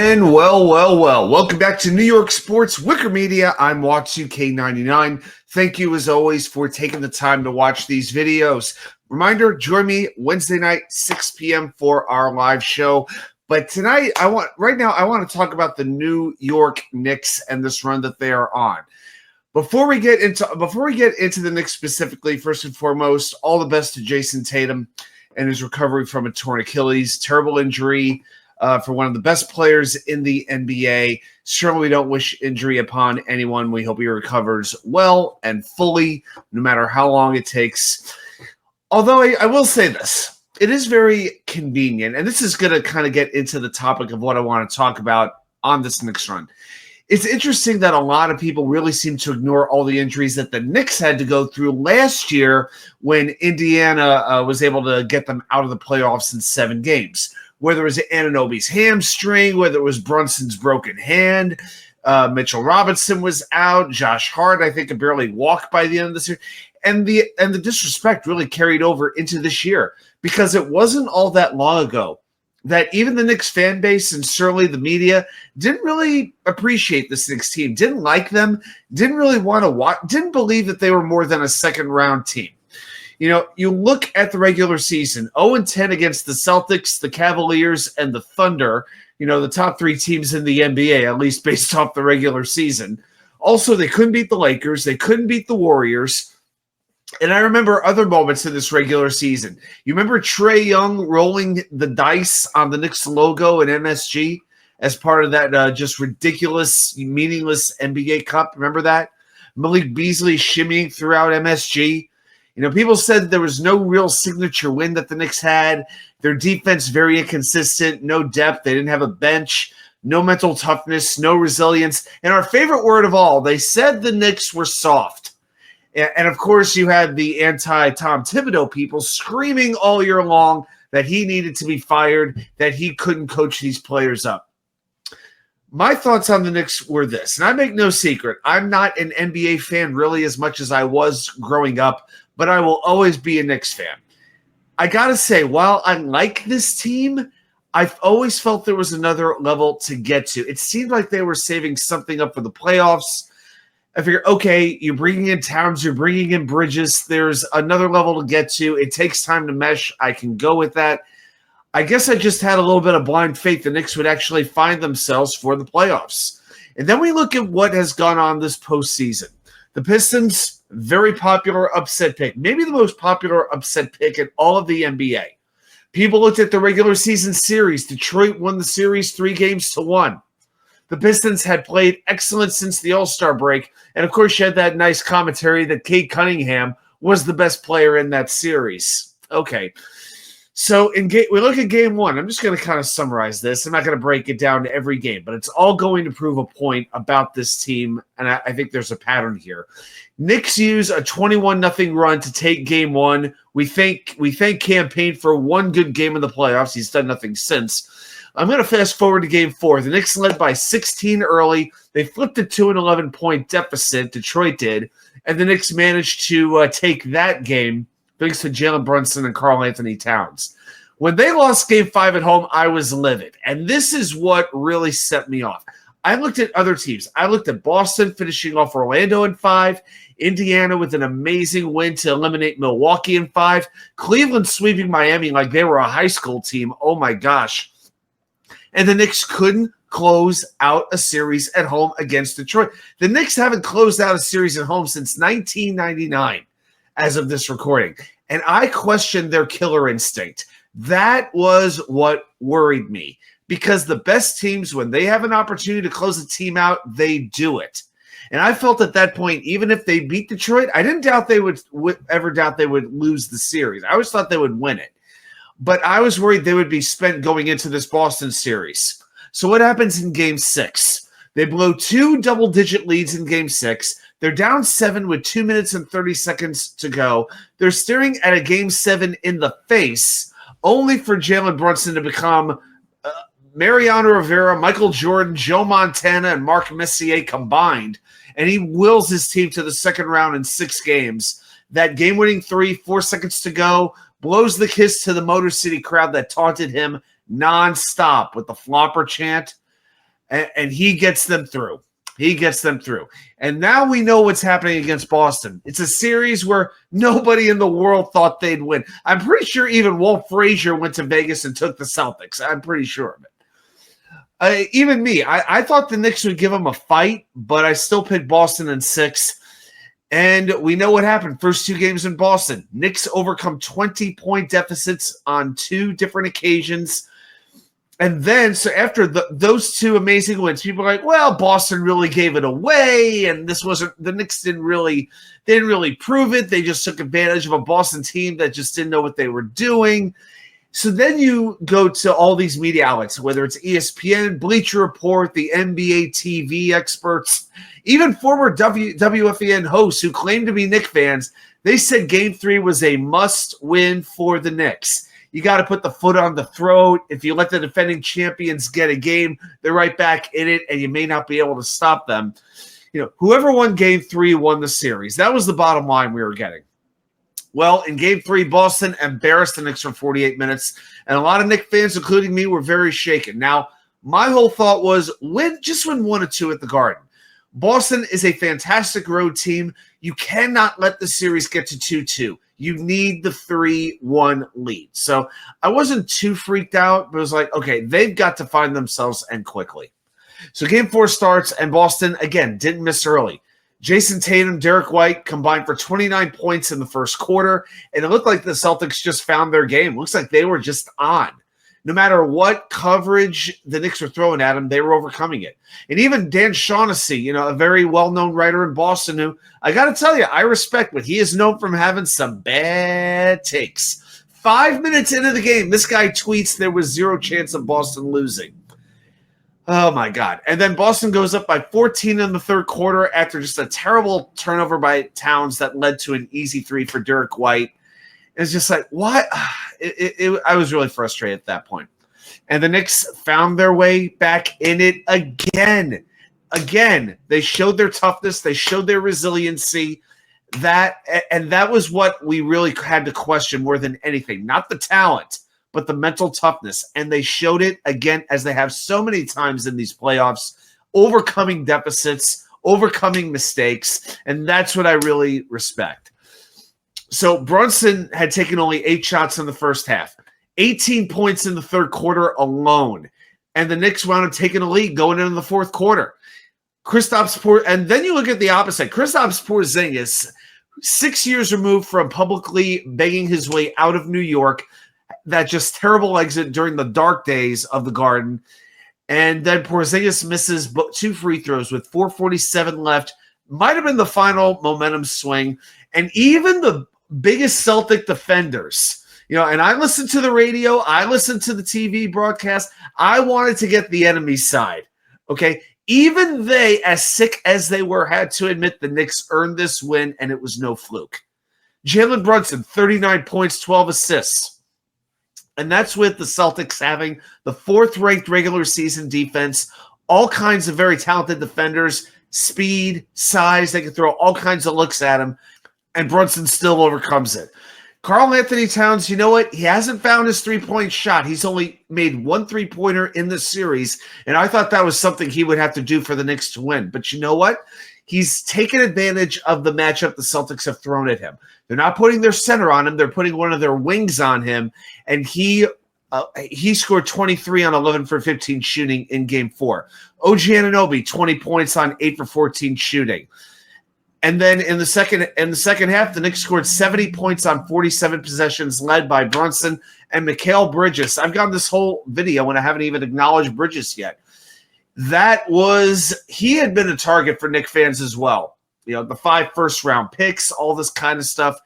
And well. Welcome back to New York Sports WickerMedia. I'm Watsu-K99. Thank you, as always, for taking the time to watch these videos. Reminder, join me Wednesday night, 6 p.m. for our live show. But tonight, I want to talk about the New York Knicks and this run that they are on. Before we get into the Knicks specifically, first and foremost, all the best to Jason Tatum and his recovery from a torn Achilles. Terrible injury for one of the best players in the NBA. Certainly we don't wish injury upon anyone. We hope he recovers well and fully, no matter how long it takes. Although I will say this, it is very convenient, and this is going to kind of get into the topic of what I want to talk about on this Knicks run. It's interesting that a lot of people really seem to ignore all the injuries that the Knicks had to go through last year when Indiana was able to get them out of the playoffs in 7 games. Whether it was Anunoby's hamstring, whether it was Brunson's broken hand, Mitchell Robinson was out, Josh Hart, I think, could barely walk by the end of this year. And the disrespect really carried over into this year because it wasn't all that long ago that even the Knicks fan base and certainly the media didn't really appreciate this Knicks team, didn't like them, didn't really want to watch, didn't believe that they were more than a second-round team. You know, you look at the regular season, 0-10 against the Celtics, the Cavaliers, and the Thunder, you know, the top 3 teams in the NBA, at least based off the regular season. Also, they couldn't beat the Lakers. They couldn't beat the Warriors. And I remember other moments in this regular season. You remember Trae Young rolling the dice on the Knicks logo in MSG as part of that just ridiculous, meaningless NBA Cup? Remember that? Malik Beasley shimmying throughout MSG. You know, people said there was no real signature win that the Knicks had. Their defense very inconsistent, no depth. They didn't have a bench, no mental toughness, no resilience. And our favorite word of all, they said the Knicks were soft. And, of course, you had the anti-Tom Thibodeau people screaming all year long that he needed to be fired, that he couldn't coach these players up. My thoughts on the Knicks were this, and I make no secret. I'm not an NBA fan really as much as I was growing up, but I will always be a Knicks fan. I got to say, while I like this team, I've always felt there was another level to get to. It seemed like they were saving something up for the playoffs. I figured, okay, you're bringing in Towns, you're bringing in Bridges. There's another level to get to. It takes time to mesh. I can go with that. I guess I just had a little bit of blind faith the Knicks would actually find themselves for the playoffs. And then we look at what has gone on this postseason. The Pistons, very popular upset pick, maybe the most popular upset pick in all of the NBA. People looked at the regular season series. Detroit won the series 3-1. The Pistons had played excellent since the All-Star break, and of course you had that nice commentary that Kate Cunningham was the best player in that series. Okay, so we look at Game 1. I'm just going to kind of summarize this. I'm not going to break it down to every game, but it's all going to prove a point about this team, and I think there's a pattern here. Knicks use a 21-0 run to take Game 1. We thank Cam Payne for one good game in the playoffs. He's done nothing since. I'm going to fast forward to Game 4. The Knicks led by 16 early. They flipped it to an 11-point deficit. Detroit did. And the Knicks managed to take that game thanks to Jalenbrunson and karlanthonytowns. When they lost Game 5 at home, I was livid. And this is what really set me off. I looked at other teams. I looked at Boston finishing off Orlando in 5. Indiana with an amazing win to eliminate Milwaukee in 5. Cleveland sweeping Miami like they were a high school team. Oh, my gosh. And the Knicks couldn't close out a series at home against Detroit. The Knicks haven't closed out a series at home since 1999 as of this recording. And I questioned their killer instinct. That was what worried me because the best teams, when they have an opportunity to close a team out, they do it. And I felt at that point, even if they beat Detroit, I didn't doubt they would ever doubt they would lose the series. I always thought they would win it. But I was worried they would be spent going into this Boston series. So what happens in Game 6? They blow 2 double-digit leads in Game 6. They're down 7 with 2 minutes and 30 seconds to go. They're staring at a Game 7 in the face, only for Jalen Brunson to become Mariano Rivera, Michael Jordan, Joe Montana, and Mark Messier combined. And he wills his team to the second round in 6 games. That game-winning 3, 4 seconds to go, blows the kiss to the Motor City crowd that taunted him nonstop with the flopper chant. and he gets them through. He gets them through. And now we know what's happening against Boston. It's a series where nobody in the world thought they'd win. I'm pretty sure even Walt Frazier went to Vegas and took the Celtics. I'm pretty sure of it. Even me, I thought the Knicks would give them a fight, but I still picked Boston in 6. And we know what happened. First 2 games in Boston. Knicks overcome 20-point deficits on 2 different occasions. And then, so after those 2 amazing wins, people are like, well, Boston really gave it away, and this wasn't, the Knicks didn't really prove it. They just took advantage of a Boston team that just didn't know what they were doing. So then you go to all these media outlets, whether it's ESPN, Bleacher Report, the NBA TV experts, even former WFAN hosts who claim to be Knicks fans. They said Game 3 was a must-win for the Knicks. You got to put the foot on the throat. If you let the defending champions get a game, they're right back in it, and you may not be able to stop them. Whoever won Game 3 won the series. That was the bottom line we were getting. Well, in Game 3, Boston embarrassed the Knicks for 48 minutes, and a lot of Knicks fans, including me, were very shaken. Now, my whole thought was just win 1 or 2 at the Garden. Boston is a fantastic road team. You cannot let the series get to 2-2. You need the 3-1 lead. So I wasn't too freaked out, but it was like, okay, they've got to find themselves and quickly. So Game 4 starts, and Boston, again, didn't miss early. Jason Tatum, Derek White combined for 29 points in the first quarter, and it looked like the Celtics just found their game. Looks like they were just on. No matter what coverage the Knicks were throwing at them, they were overcoming it. And even Dan Shaughnessy, a very well-known writer in Boston who, I got to tell you, I respect, but he is known from having some bad takes. 5 minutes into the game, this guy tweets there was 0 chance of Boston losing. Oh, my God. And then Boston goes up by 14 in the third quarter after just a terrible turnover by Towns that led to an easy 3 for Derek White. It's just like, what? I was really frustrated at that point. And the Knicks found their way back in it again. Again, they showed their toughness. They showed their resiliency. That was what we really had to question more than anything. Not the talent, but the mental toughness. And they showed it again, as they have so many times in these playoffs, overcoming deficits, overcoming mistakes. And that's what I really respect. So Brunson had taken only 8 shots in the first half, 18 points in the third quarter alone. And the Knicks wound up taking a lead going into the fourth quarter. And then you look at the opposite. Kristaps Porzingis, 6 years removed from publicly begging his way out of New York, that just terrible exit during the dark days of the Garden. And then Porzingis misses 2 free throws with 4:47 left. Might have been the final momentum swing. And even the biggest Celtic defenders, and I listened to the radio, I listened to the TV broadcast, I wanted to get the enemy's side, okay? Even they, as sick as they were, had to admit the Knicks earned this win, and it was no fluke. Jalenbrunson, 39 points, 12 assists. And that's with the Celtics having the 4th-ranked regular season defense, all kinds of very talented defenders, speed, size, they can throw all kinds of looks at him. And Brunson still overcomes it. Karlanthony Towns, you know what? He hasn't found his 3-point shot. He's only made 1 3-pointer in the series, and I thought that was something he would have to do for the Knicks to win. But you know what? He's taken advantage of the matchup the Celtics have thrown at him. They're not putting their center on him. They're putting one of their wings on him, and he scored 23 on 11 for 15 shooting in Game 4. OG Anunoby, 20 points on 8 for 14 shooting. And then in the second half, the Knicks scored 70 points on 47 possessions, led by Brunson and mikalbridges. I've gotten this whole video and I haven't even acknowledged Bridges yet. He had been a target for Knicks fans as well. The 5 first-round picks, all this kind of stuff.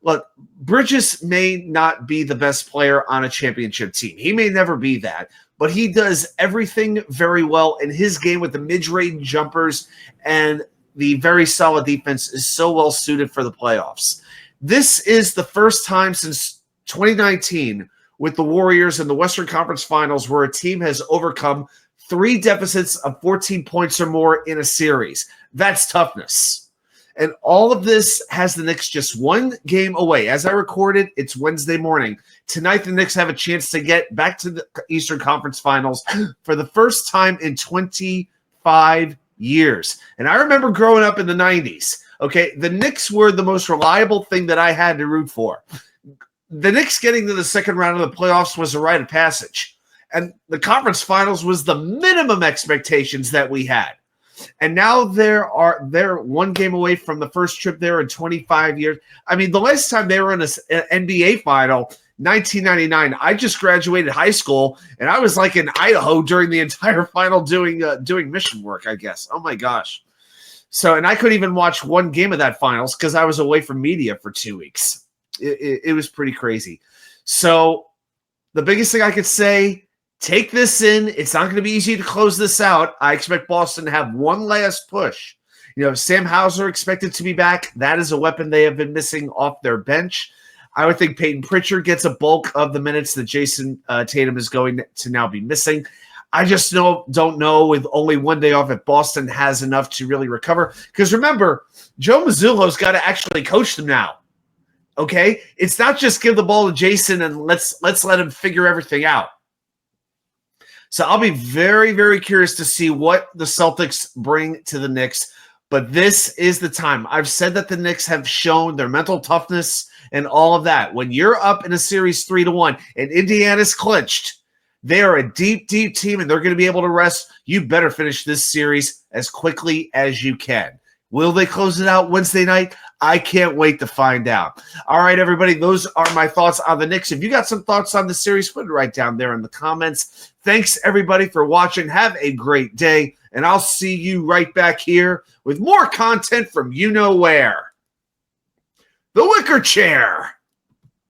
Look, Bridges may not be the best player on a championship team. He may never be that, but he does everything very well in his game with the mid-range jumpers, and the very solid defense is so well suited for the playoffs. This is the first time since 2019 with the Warriors in the Western Conference Finals where a team has overcome 3 deficits of 14 points or more in a series. That's toughness. And all of this has the Knicks just one game away. As I recorded, it's Wednesday morning. Tonight, the Knicks have a chance to get back to the Eastern Conference Finals for the first time in 25 years. And I remember growing up in the 90s, okay, the Knicks were the most reliable thing that I had to root for. The Knicks getting to the second round of the playoffs was a rite of passage. And the conference finals was the minimum expectations that we had. And now they're one game away from the first trip there in 25 years. I mean, the last time they were in an NBA final, 1999, I just graduated high school, and I was like in Idaho during the entire final doing mission work, I guess. Oh, my gosh. So, and I couldn't even watch one game of that finals because I was away from media for 2 weeks. It was pretty crazy. So the biggest thing I could say, take this in. It's not going to be easy to close this out. I expect Boston to have one last push. You know, Sam Hauser expected to be back. That is a weapon they have been missing off their bench. I would think Peyton Pritchard gets a bulk of the minutes that Jason Tatum is going to now be missing. I just don't know with only one day off if Boston has enough to really recover. Because remember, Joe Mazzulo's got to actually coach them now. Okay? It's not just give the ball to Jason and let's let him figure everything out. So I'll be very, very curious to see what the Celtics bring to the Knicks. But this is the time. I've said that the Knicks have shown their mental toughness and all of that. When you're up in a series 3-1 and Indiana's clinched, they are a deep, deep team and they're going to be able to rest. You better finish this series as quickly as you can. Will they close it out Wednesday night? I can't wait to find out. All right, everybody, those are my thoughts on the Knicks. If you got some thoughts on the series, put it right down there in the comments. Thanks, everybody, for watching. Have a great day, and I'll see you right back here with more content from you know where. The Wicker Chair.